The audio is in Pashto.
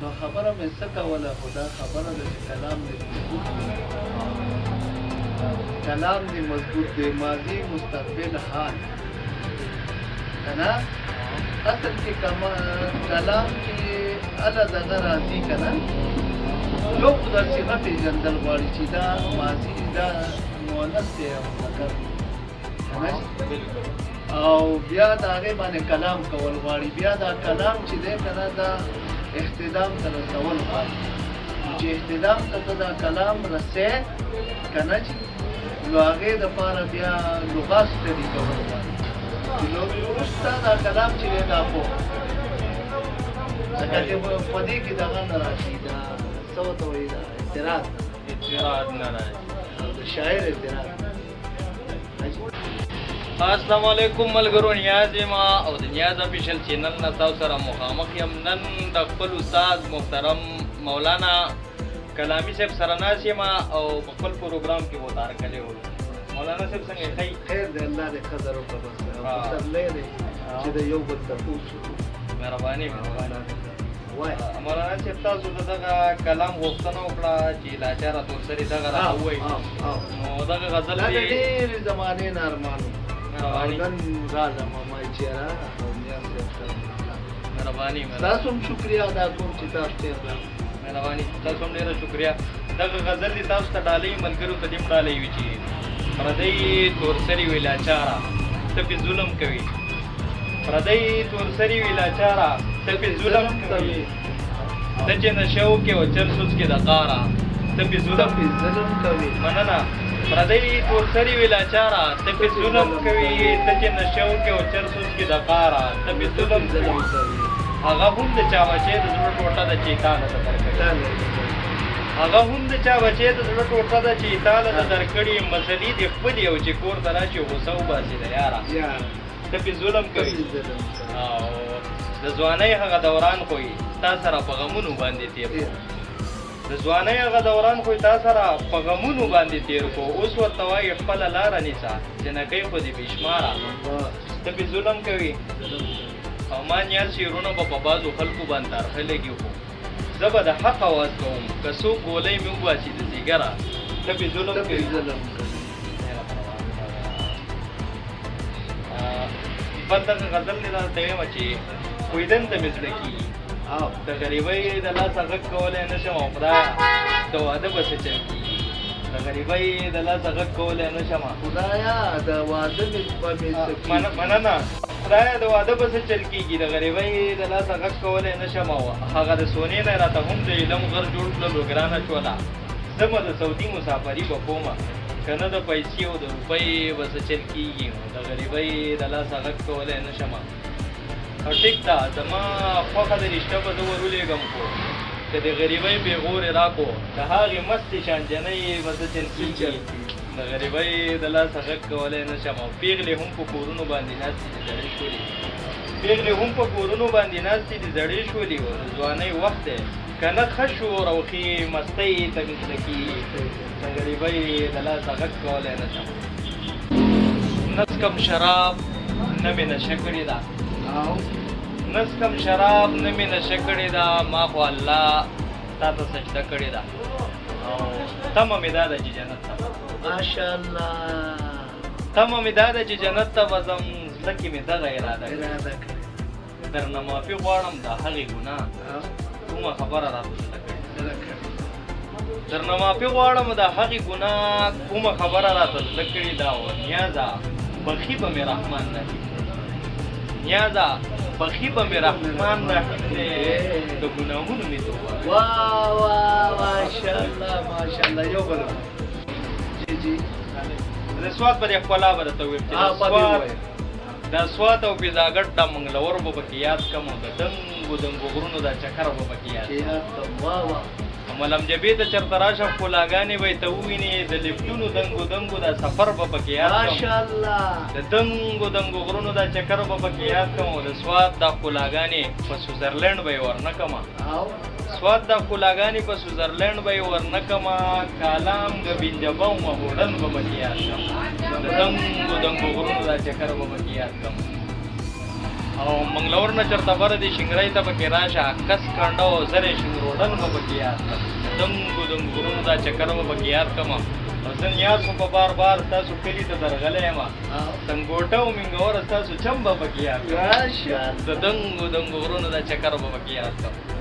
نو خبره مې څه کوله خو دا خبره ده چې کلام دې مضبوط دی کلام دې مضبوط دی ماضي مستقبل حال که نه اصل کې کلام کې اله دغه راځي که نه یو خو دا صیغه پېژندل غواړي چې دا ماضي دا مؤنث دی او مذکر دی او بیا د هغې باندې کلام کول غواړي بیا دا کلام چې دی که نه دا احتدام ته رسول غواړي چې احتدام ته ته دا کلام رسې که نه چې نو هغې دپاره بیا لغات ستډي کول غواړي چې ستا دا کلام چې دی دا خو ځکه چې په دې کې دغه نه راشي دا څه ورته وایي دا اعتراض نه راشي او د شاعر اعتراض السلام علیکم ملګرو نیاز یم او د نیاز افیشل چینل نه تاسو سره مخامخ یم نن د خپل استاد محترم مولانا کلامي صاحب سره ناست یم او په خپل پروګرام کې وتار کړی و مولانا صاحب څنګه ښه خیر دی الله دې ښه در وکړه بس پسرلی دی چې د یو بل تپوس وکړو مهرباني مولانا صاحب تاسو د دغه کلام غوښتنه وکړه چې لاچاره تورسري دغه راته ووایي نو دغه غزل دا د ډېرې زمانې نه ارمان و او نن راځم ما چېره او نیاز صاحب سره مهرباني تاسو هم شکریا ادا کوم چې تاسو تېر راغلئ مهرباني تاسو هم ډېره شکریا دغه غزل دې تاسو ته ډالۍ ملګرو ته دې هم ډالۍ وي چې پردی تورسري وي لاچاره ته پې ظلم کوي پردی تورسري وي لاچاره ته پې ظلم کوي ته چې نشه وکړې او چرسوس کې د قاره ته پې ظلم کوي مننه پردی تورسري وي لاچاره ته پې ظلم کوي ته چې نشه وکړې او چرسوس کې د قاره ته پې ظلم کوي هغه هم د چا بچی د زړه ټوټه ده چې تا نه ده درکړې هغه هم د چا بچی د زړه ټوټه ده چې تا نه ده درکړې مسلې دې خپلې او چې کور ته راشي غوسه وباسي د یاره ته پې ظلم کوي او د ځوانۍ هغه دوران خو یې تا سره په غمونو باندې تېر کړو د ځوانۍ هغه دوران خو یې تا سره په غمونو باندې تېر کړو اوس ورته وایي خپله لاره نیسه جنکۍ خو دې بې شماره ته پې ظلم کوي او ما نیاز شعرونه به په بعضو خلکو باندې ترخه لګي خو زه به د حق اواز کوم که څوک ګولۍ مې وباسي د ځیګره ته پې ظلم کوي بل دغه غزل دې راته وایم چې کویدن ته مې زده کېږي د غریبۍ د لاسه غږ کولی نه شم او خدایه د واده به څه چل کېږي د غریبۍ د لاسه غږ کولی نه شم خدایه د واده مې به مې مننه خدایه د واده به څه چل کېږي د غریبۍ د لاسه غږ کولی نه شم او هغه د سونې نه یې راته هم د علم غر جوړ کړلو ګرانه شوله زمه د سعودي مسافري به کومه که نه د پیسې او د روپۍ به څه چل کېږي نو د غریبۍ د لاسه غږ کولی نه شم او ټیک ده زما خوښه د رشته به زه ورولېږم خو که د غریبۍ پېغورې راکړو د هغې مستې شانجنۍ به څه چل کېږي د غریبۍ د لاسه غږ کولی نه شم او پېغلې هم په کورونو باندې ناستې دي زړې شولې پېغلې هم په کورونو باندې ناستې دي زړې شولې و د ځوانۍ وخت دی که نه ښه شور او ښې مستۍ ته مې زده کېږي د غریبۍ د لاسه غږ کولی نه شم نسکم شراب نه مې نشه کړې ده نسکم شراب نه مې نشه کړې ده ما خو الله تا ته سجده کړې ده او تمه مې دا ده چې جنت ته ماشاءالله تمه مې دا ده چې جنت ته به ځم زړه کې مې دغه اراده کړې درنه معافي غواړم د هغې ګناه کومه خبره راته زده کړې درنه معافي غواړم د هغې ګناه کومه خبره راته زده کړې ده او نیازه بخي به مې رحمان نه نیازه بخي به مې رحمان رحیم دی د ګناهونو مې توبه واه واه ماشاءالله ماشاءالله یو بل جی د سوات به دې ښکلا به درته وویم چې د سوات او بیزاګټ دا منګلور به پکې یاد کړم او د دنګو دنګو غرونو دا چکر به پکې یاد کړم واه واه ملم جبې ته چېرته راشه ښکلاګانې به یې ته ووینې د لفټونو دنګو دنګو دا سفر به پکې یاد کړم ماشاءالله د دنګو دنګو غرونو دا چکر به پکې یاد کړم او د سوات دا ښکلاګانې په سویزرلینډ به یې ورنه کړمه سوات دا ښکلاګانې په سویزرلینډ به یې ورنه کړمه کالام ګبینجبه او مهوډن به پکې یاد کړم د دنګو دنګو غرونو دا چکر به پکې یاد کړم او منګلور نه چرته بره دي شینګرۍ ته پکې راشه کس کنډه او زرې شینګروډن به پکې یاد کړه دنګو دنګو غرونو دا چکر به پکې یاد کړم او زه نیاز خو په بار بار ستاسو کلي ته درغلی یم سنګوټه او منګوره ستاسو چم به پکې یاد کړم راشه د دنګو دنګو غرونو دا چکر به پکې یاد کړم